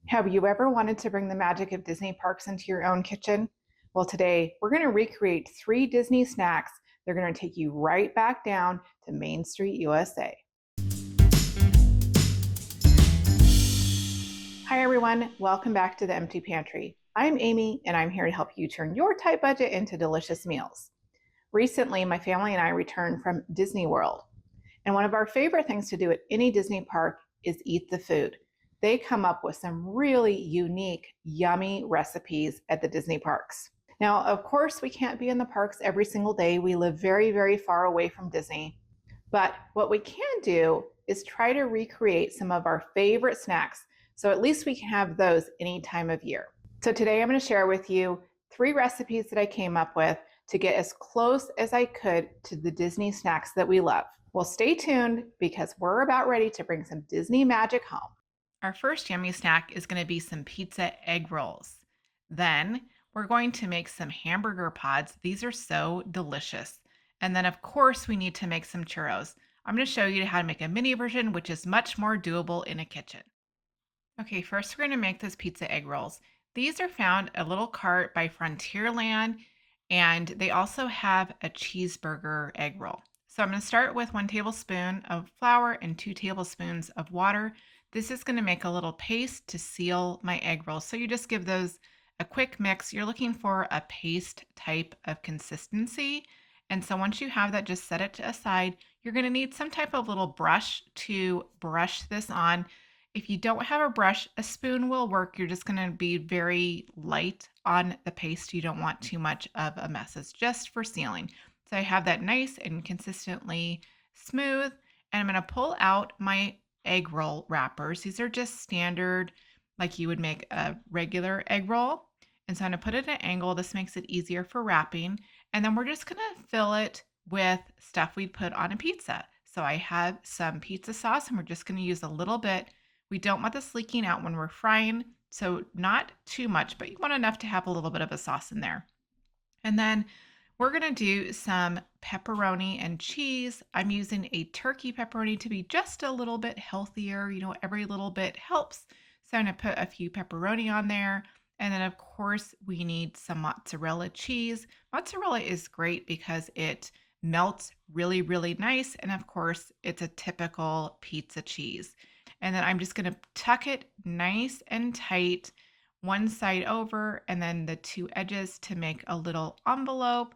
Have you ever wanted to bring the magic of Disney parks into your own kitchen? Well, today we're going to recreate 3 Disney snacks. They're going to take you right back down to Main Street, USA. Hi, everyone. Welcome back to the Empty Pantry. I'm Amy, and I'm here to help you turn your tight budget into delicious meals. Recently, my family and I returned from Disney World, and one of our favorite things to do at any Disney park is eat the food. They come up with some really unique, yummy recipes at the Disney parks. Now, of course, we can't be in the parks every single day. We live very, very far away from Disney. But what we can do is try to recreate some of our favorite snacks so at least we can have those any time of year. So today I'm going to share with you 3 recipes that I came up with to get as close as I could to the Disney snacks that we love. Well, stay tuned because we're about ready to bring some Disney magic home. Our first yummy snack is going to be some pizza egg rolls. Then we're going to make some hamburger pods. These are so delicious. And then, of course, we need to make some churros. I'm going to show you how to make a mini version, which is much more doable in a kitchen. Okay, first we're going to make those pizza egg rolls. These are found a little cart by Frontierland, and they also have a cheeseburger egg roll. So I'm going to start with 1 tablespoon of flour and 2 tablespoons of water. This is going to make a little paste to seal my egg rolls. So you just give those a quick mix. You're looking for a paste type of consistency. And so once you have that, just set it aside. You're going to need some type of little brush to brush this on. If you don't have a brush, a spoon will work. You're just going to be very light on the paste. You don't want too much of a mess. It's just for sealing. So I have that nice and consistently smooth. And I'm going to pull out my egg roll wrappers. These are just standard, like you would make a regular egg roll. And so I'm going to put it at an angle. This makes it easier for wrapping. And then we're just going to fill it with stuff we'd put on a pizza. So I have some pizza sauce, and we're just going to use a little bit. We don't want this leaking out when we're frying, so not too much, but you want enough to have a little bit of a sauce in there. And then we're going to do some pepperoni and cheese. I'm using a turkey pepperoni to be just a little bit healthier. Every little bit helps. So I'm going to put a few pepperoni on there. And then, of course, we need some mozzarella cheese. Mozzarella is great because it melts really, really nice. And of course, it's a typical pizza cheese. And then I'm just going to tuck it nice and tight, one side over, and then the 2 edges to make a little envelope.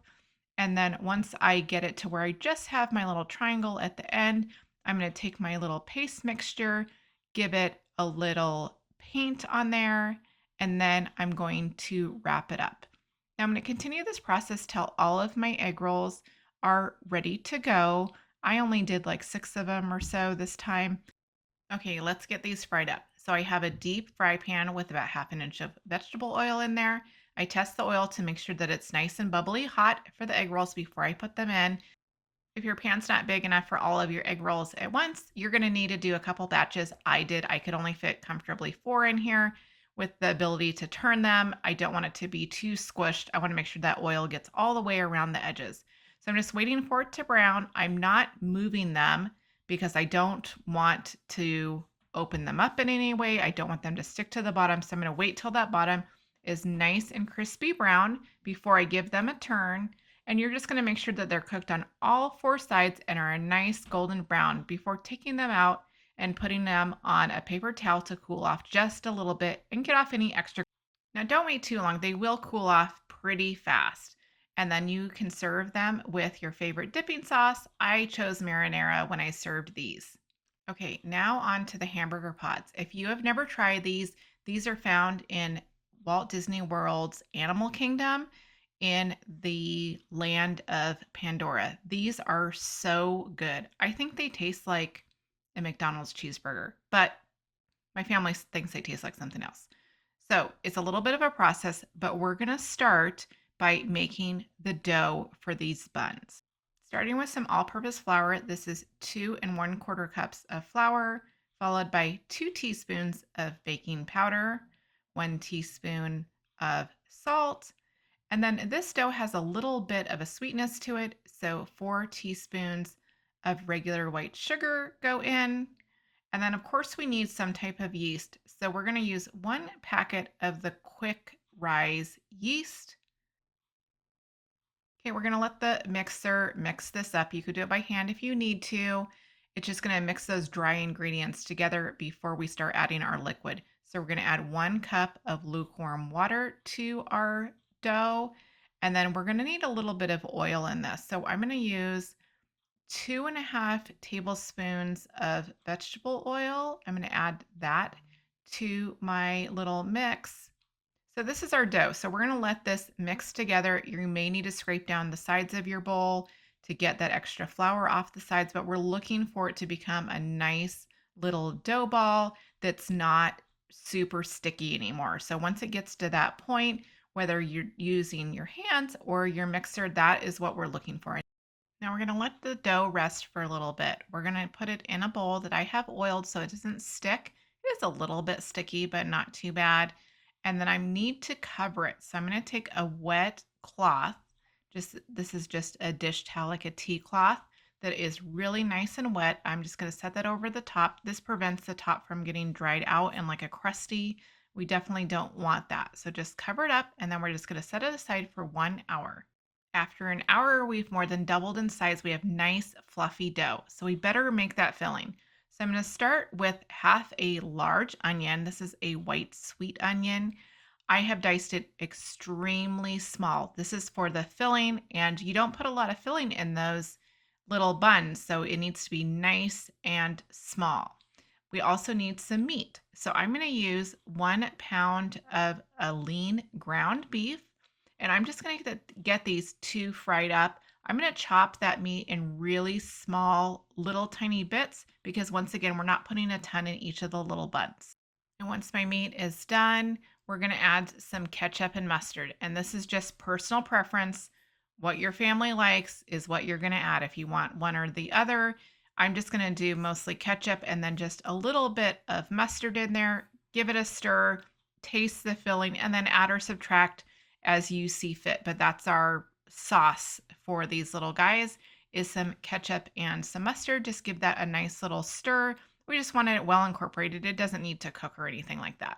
And then once I get it to where I just have my little triangle at the end, I'm going to take my little paste mixture, give it a little paint on there, and then I'm going to wrap it up. Now I'm going to continue this process till all of my egg rolls are ready to go. I only did like 6 of them or so this time. Okay, let's get these fried up. So I have a deep fry pan with about 1/2 inch of vegetable oil in there. I test the oil to make sure that it's nice and bubbly hot for the egg rolls before I put them in. If your pan's not big enough for all of your egg rolls at once, you're going to need to do a couple batches. I could only fit comfortably 4 in here with the ability to turn them. I don't want it to be too squished. I want to make sure that oil gets all the way around the edges. So I'm just waiting for it to brown. I'm not moving them because I don't want to open them up in any way. I don't want them to stick to the bottom. So I'm going to wait till that bottom is nice and crispy brown before I give them a turn. And you're just going to make sure that they're cooked on all 4 sides and are a nice golden brown before taking them out and putting them on a paper towel to cool off just a little bit and get off any extra. Now, don't wait too long. They will cool off pretty fast. And then you can serve them with your favorite dipping sauce. I chose marinara when I served these. Okay, now on to the hamburger pods. If you have never tried these are found in Walt Disney World's Animal Kingdom in the land of Pandora. These are so good. I think they taste like a McDonald's cheeseburger, but my family thinks they taste like something else. So it's a little bit of a process, but we're going to start by making the dough for these buns. Starting with some all-purpose flour, this is 2 1/4 cups of flour, followed by 2 teaspoons of baking powder, 1 teaspoon of salt, and then this dough has a little bit of a sweetness to it, so 4 teaspoons of regular white sugar go in, And then of course we need some type of yeast. So we're going to use 1 packet of the quick rise yeast. Okay, we're going to let the mixer mix this up. You could do it by hand if you need to. It's just going to mix those dry ingredients together before we start adding our liquid. So we're going to add 1 cup of lukewarm water to our dough. And then we're going to need a little bit of oil in this. So I'm going to use 2.5 tablespoons of vegetable oil. I'm going to add that to my little mix. So this is our dough. So we're going to let this mix together. You may need to scrape down the sides of your bowl to get that extra flour off the sides, but we're looking for it to become a nice little dough ball that's not super sticky anymore. So once it gets to that point, whether you're using your hands or your mixer, that is what we're looking for. Now we're going to let the dough rest for a little bit. We're going to put it in a bowl that I have oiled so it doesn't stick. It is a little bit sticky, but not too bad. And then I need to cover it. So I'm going to take a wet cloth. This is just a dish towel, like a tea cloth that is really nice and wet. I'm just going to set that over the top. This prevents the top from getting dried out and like a crusty. We definitely don't want that. So just cover it up and then we're just going to set it aside for 1 hour. After an hour, we've more than doubled in size. We have nice fluffy dough. So we better make that filling. So I'm going to start with half a large onion. This is a white sweet onion. I have diced it extremely small. This is for the filling, and you don't put a lot of filling in those little buns, so it needs to be nice and small. We also need some meat. So I'm going to use 1 pound of a lean ground beef, and I'm just going to get these 2 fried up. I'm going to chop that meat in really small, little tiny bits because once again, we're not putting a ton in each of the little buns. And once my meat is done, we're going to add some ketchup and mustard. And this is just personal preference. What your family likes is what you're going to add. If you want one or the other, I'm just going to do mostly ketchup and then just a little bit of mustard in there. Give it a stir, taste the filling, and then add or subtract as you see fit. But that's our sauce for these little guys, is some ketchup and some mustard. Just give that a nice little stir. We just want it well incorporated. It doesn't need to cook or anything like that.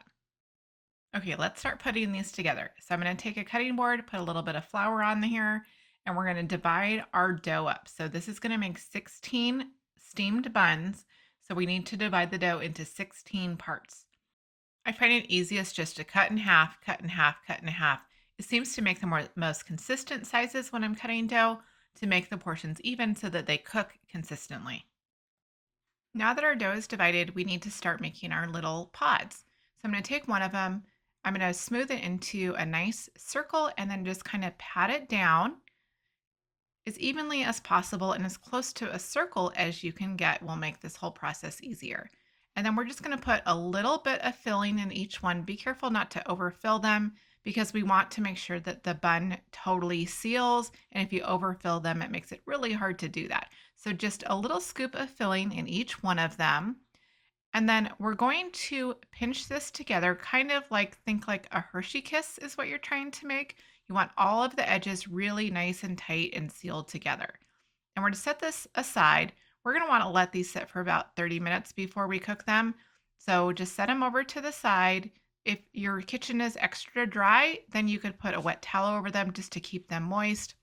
Okay, let's start putting these together. So I'm going to take a cutting board, put a little bit of flour on here, and we're going to divide our dough up. So this is going to make 16 steamed buns. So we need to divide the dough into 16 parts. I find it easiest just to cut in half, cut in half, cut in half. It seems to make the most consistent sizes when I'm cutting dough to make the portions even so that they cook consistently. Now that our dough is divided, we need to start making our little pods. So I'm going to take one of them. I'm going to smooth it into a nice circle and then just kind of pat it down as evenly as possible and as close to a circle as you can get will make this whole process easier. And then we're just going to put a little bit of filling in each one. Be careful not to overfill them because we want to make sure that the bun totally seals. And if you overfill them, it makes it really hard to do that. So just a little scoop of filling in each one of them. And then we're going to pinch this together, kind of like, think like a Hershey kiss is what you're trying to make. You want all of the edges really nice and tight and sealed together. And we're to set this aside. We're going to want to let these sit for about 30 minutes before we cook them. So just set them over to the side. If your kitchen is extra dry, then you could put a wet towel over them just to keep them moist.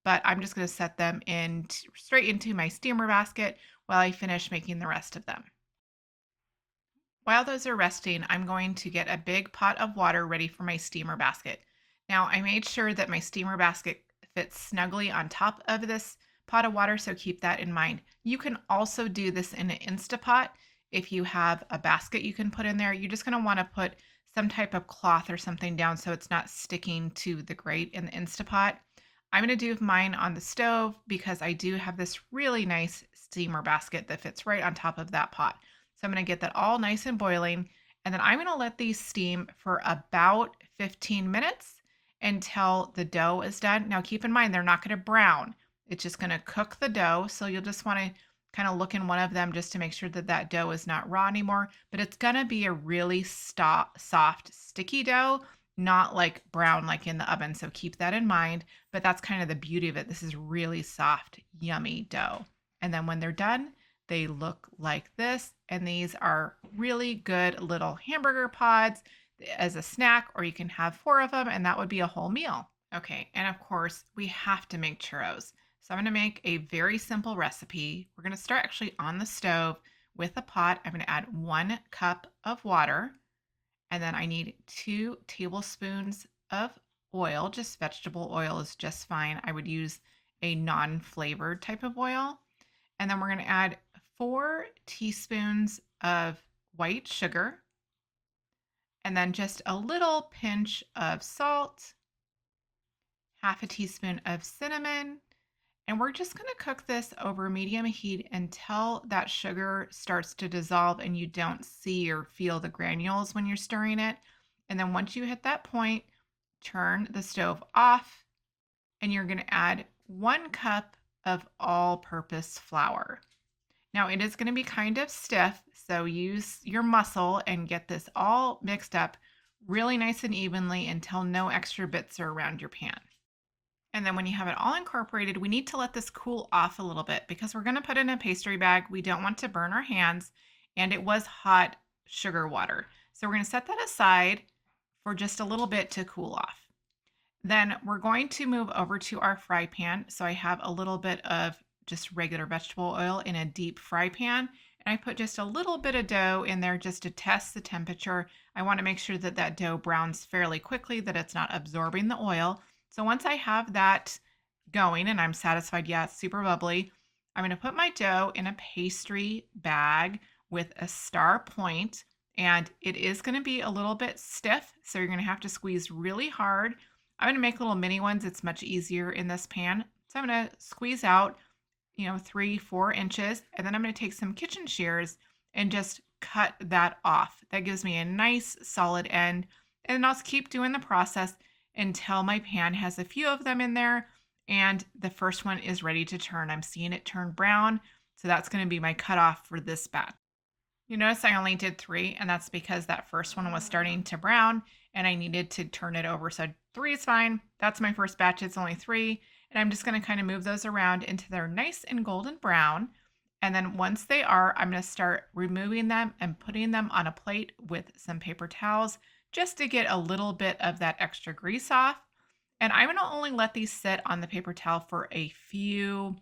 But I'm just going to set them in straight into my steamer basket while I finish making the rest of them. While those are resting, I'm going to get a big pot of water ready for my steamer basket. Now, I made sure that my steamer basket fits snugly on top of this pot of water, so keep that in mind. You can also do this in an Instapot. If you have a basket you can put in there, you're just going to want to put some type of cloth or something down so it's not sticking to the grate in the Instapot. I'm going to do mine on the stove because I do have this really nice steamer basket that fits right on top of that pot. So I'm going to get that all nice and boiling, and then I'm going to let these steam for about 15 minutes until the dough is done. Now keep in mind, they're not going to brown. It's just going to cook the dough. So you'll just want to kind of look in one of them just to make sure that that dough is not raw anymore. But it's going to be a really soft, sticky dough, not like brown like in the oven. So keep that in mind. But that's kind of the beauty of it. This is really soft, yummy dough. And then when they're done, they look like this. And these are really good little hamburger pods as a snack, or you can have 4 of them and that would be a whole meal. Okay, and of course we have to make churros. So I'm going to make a very simple recipe. We're going to start actually on the stove with a pot. I'm going to add 1 cup of water, and then I need 2 tablespoons of oil. Just vegetable oil is just fine. I would use a non-flavored type of oil. And then we're going to add 4 teaspoons of white sugar, and then just a little pinch of salt, half a teaspoon of cinnamon. And we're just going to cook this over medium heat until that sugar starts to dissolve and you don't see or feel the granules when you're stirring it. And then once you hit that point, turn the stove off, and you're going to add 1 cup of all-purpose flour. Now it is going to be kind of stiff, so use your muscle and get this all mixed up really nice and evenly until no extra bits are around your pan. And then when you have it all incorporated, we need to let this cool off a little bit because we're going to put it in a pastry bag. We don't want to burn our hands, and it was hot sugar water. So we're going to set that aside for just a little bit to cool off. Then we're going to move over to our fry pan. So I have a little bit of just regular vegetable oil in a deep fry pan, and I put just a little bit of dough in there just to test the temperature. I want to make sure that that dough browns fairly quickly, that it's not absorbing the oil. So once I have that going and I'm satisfied, yeah, it's super bubbly, I'm going to put my dough in a pastry bag with a star point, and it is going to be a little bit stiff, so you're going to have to squeeze really hard. I'm going to make little mini ones. It's much easier in this pan. So I'm going to squeeze out 3-4 inches, and then I'm going to take some kitchen shears and just cut that off. That gives me a nice solid end, and then I'll keep doing the process until my pan has a few of them in there and the first one is ready to turn. I'm seeing it turn brown, so that's going to be my cutoff for this batch. You notice I only did 3, and that's because that first one was starting to brown and I needed to turn it over. So 3 is fine. That's my first batch. It's only 3. And I'm just going to kind of move those around until they're nice and golden brown. And then once they are, I'm going to start removing them and putting them on a plate with some paper towels just to get a little bit of that extra grease off. And I'm going to only let these sit on the paper towel for a few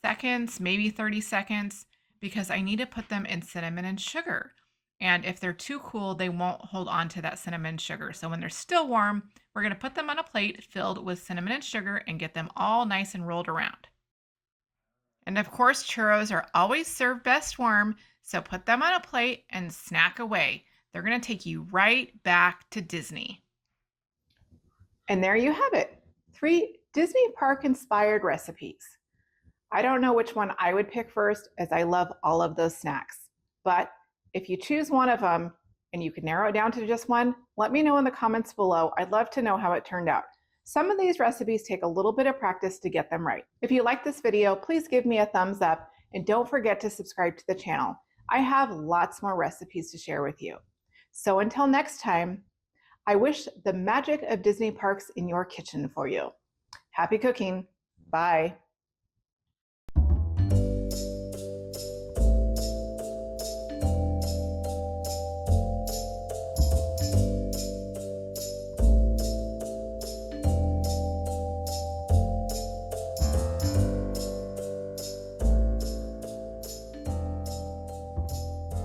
seconds, maybe 30 seconds, because I need to put them in cinnamon and sugar. And if they're too cool, they won't hold on to that cinnamon and sugar. So when they're still warm, we're going to put them on a plate filled with cinnamon and sugar and get them all nice and rolled around. And of course, churros are always served best warm, so put them on a plate and snack away. They're going to take you right back to Disney. And there you have it, 3 Disney park inspired recipes. I don't know which one I would pick first, as I love all of those snacks. But if you choose one of them and you can narrow it down to just one, let me know in the comments below. I'd love to know how it turned out. Some of these recipes take a little bit of practice to get them right. If you like this video, please give me a thumbs up and don't forget to subscribe to the channel. I have lots more recipes to share with you. So until next time, I wish the magic of Disney parks in your kitchen for you. Happy cooking. Bye.